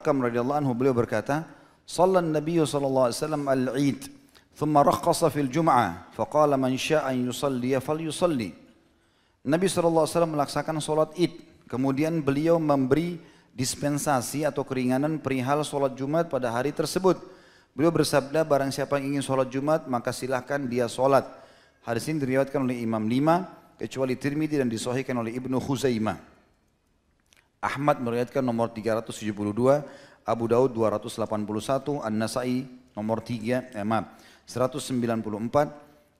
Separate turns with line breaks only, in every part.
radhiyallahu anhu beliau berkata, "Shallan Nabiy sallallahu alaihi wasallam al-Eid, thumma rakhasa fil Jum'ah, faqala man syaa'a an yusalli falyusalli." Nabi sallallahu alaihi wasallam melaksanakan salat Id, kemudian beliau memberi dispensasi atau keringanan perihal salat Jumat pada hari tersebut. Beliau bersabda, barang siapa yang ingin salat Jumat maka silahkan dia salat. Hadis ini diriwayatkan oleh Imam 5 kecuali Tirmidzi dan disahihkan oleh Ibnu Khuzaimah. Ahmad meriwayatkan nomor 372, Abu Daud 281, An-Nasai nomor 194,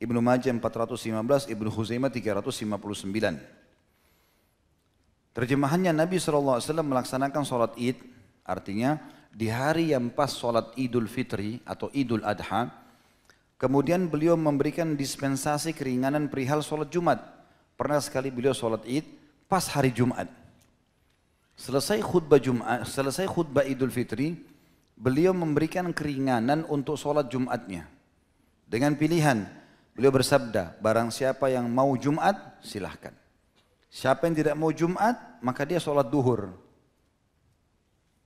Ibnu Majah 415, Ibnu Khuzaimah 359. Terjemahannya, Nabi SAW melaksanakan sholat Id, artinya di hari yang pas sholat Idul Fitri atau Idul Adha, kemudian beliau memberikan dispensasi keringanan perihal sholat Jumat. Pernah sekali beliau sholat Id pas hari Jumat. Selesai khutbah Jumat, selesai khutbah Idul Fitri, beliau memberikan keringanan untuk sholat Jumatnya. Dengan pilihan, beliau bersabda, barang siapa yang mau Jumat, silahkan. Siapa yang tidak mau Jumat, maka dia sholat duhur.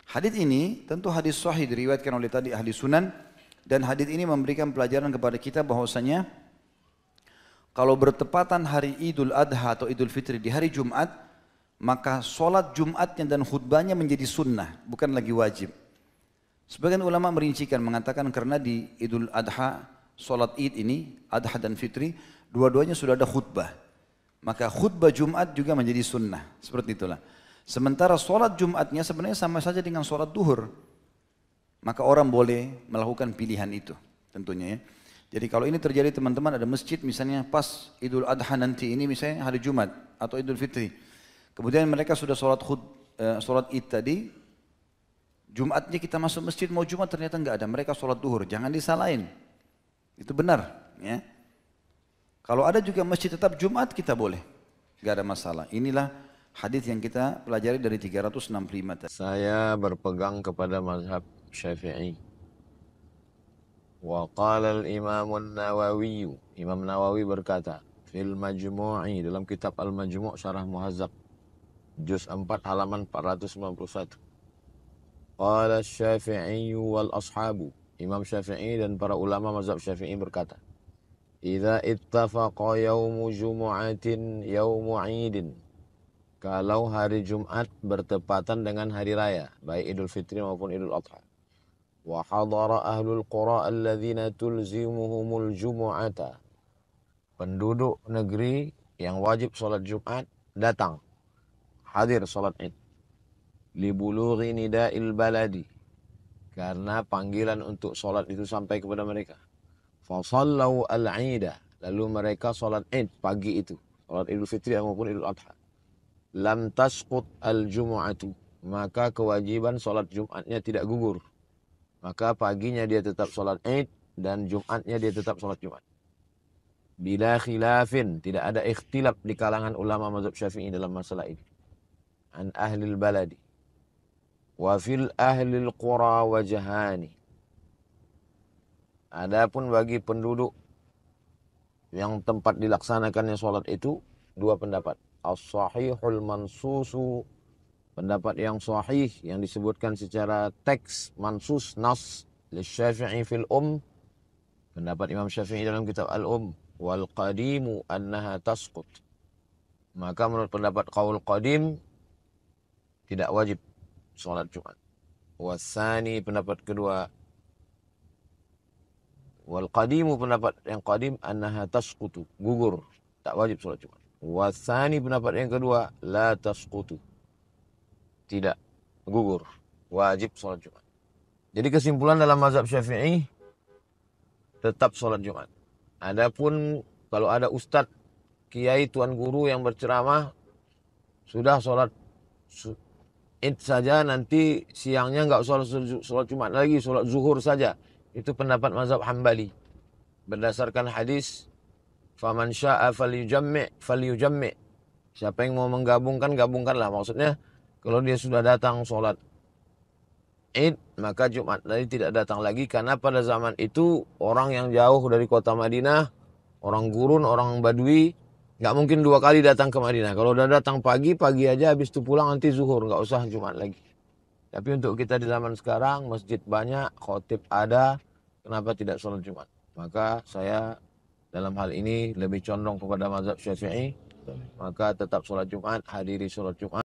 Hadis ini tentu hadis sahih diriwayatkan oleh tadi ahli sunan, dan hadis ini memberikan pelajaran kepada kita bahwasanya kalau bertepatan hari Idul Adha atau Idul Fitri di hari Jumat, maka sholat Jumatnya dan khutbahnya menjadi sunnah, bukan lagi wajib. Sebagian ulama merincikan, mengatakan karena di Idul Adha, sholat Id ini, Adha dan Fitri, dua-duanya sudah ada khutbah. Maka khutbah Jumat juga menjadi sunnah, seperti itulah. Sementara sholat Jumatnya sebenarnya sama saja dengan sholat duhur. Maka orang boleh melakukan pilihan itu, tentunya ya. Jadi kalau ini terjadi teman-teman, ada masjid misalnya pas Idul Adha nanti ini misalnya hari Jumat atau Idul Fitri. Kemudian mereka sudah sholat Id tadi, Jumatnya kita masuk masjid mau Jumat ternyata enggak ada, mereka sholat duhur, jangan disalahin. Itu benar ya. Kalau ada juga masjid tetap Jumat kita boleh, enggak ada masalah. Inilah hadis yang kita pelajari dari 365.
Saya berpegang kepada mazhab Syafi'i. Wa qala al-Imam an-Nawawi, Imam Nawawi berkata, fil Majmu'i, dalam kitab Al-Majmu' Syarah Muhazzab, juz 4 halaman 491. Qala Syafi'i wal ashabu, Imam Syafi'i dan para ulama mazhab Syafi'i berkata, idza ittafaqa yaumu jumu'atin yaumu 'idin, kalau hari Jumat bertepatan dengan hari raya, baik Idul Fitri maupun Idul Adha. Wa hadara ahlul qura alladzina tulzimuhumul jumu'ata, penduduk negeri yang wajib salat Jumat datang, hadir salat Id. Li bulughi nida'il baladi, karena panggilan untuk salat itu sampai kepada mereka. Fa sallau al-'ida, lalu mereka salat Id pagi itu, salat Idul Fitri maupun Idul Adha. Lam tasqut al-jumu'atu, maka kewajiban salat Jumatnya tidak gugur. Maka paginya dia tetap salat Id dan Jumatnya dia tetap salat Jumat. Bila khilafin, tidak ada ikhtilaf di kalangan ulama mazhab Syafi'i dalam masalah ini. An ahlil baladi. Wa fil ahlil qura wajhani. Adapun bagi penduduk yang tempat dilaksanakannya salat itu dua pendapat. As-sahihul mansusu, pendapat yang sahih yang disebutkan secara teks mansus nas li Syafi'i fil pendapat Imam Syafi'i dalam kitab al wal qadimu annaha tasqut, maka menurut pendapat qaul qadim tidak wajib salat Jumat. Wasani, pendapat kedua, wal qadimu, pendapat yang qadim, annaha tasqutu, gugur, tak wajib salat Jumat. Wasani, pendapat yang kedua, la tasqutu, tidak gugur, wajib salat Jumat. Jadi kesimpulan dalam mazhab Syafi'i tetap salat Jumat. Adapun kalau ada ustadz, kiai, tuan guru yang berceramah, sudah salat Id saja, nanti siangnya enggak salat Jumat lagi, salat zuhur saja. Itu pendapat mazhab Hambali. Berdasarkan hadis, faman syaa falyujammi'. Siapa yang mau menggabungkan, gabungkanlah. Maksudnya, kalau dia sudah datang salat Id, maka Jumat tadi tidak datang lagi, karena pada zaman itu orang yang jauh dari kota Madinah, orang gurun, orang badui, nggak mungkin dua kali datang ke Madinah. Kalau udah datang pagi aja, habis itu pulang nanti zuhur, nggak usah Jumat lagi. Tapi untuk kita di zaman sekarang, masjid banyak, khotib ada, kenapa tidak sholat Jumat? Maka saya dalam hal ini lebih condong kepada mazhab Syafi'i, maka tetap sholat Jumat, hadiri sholat Jumat.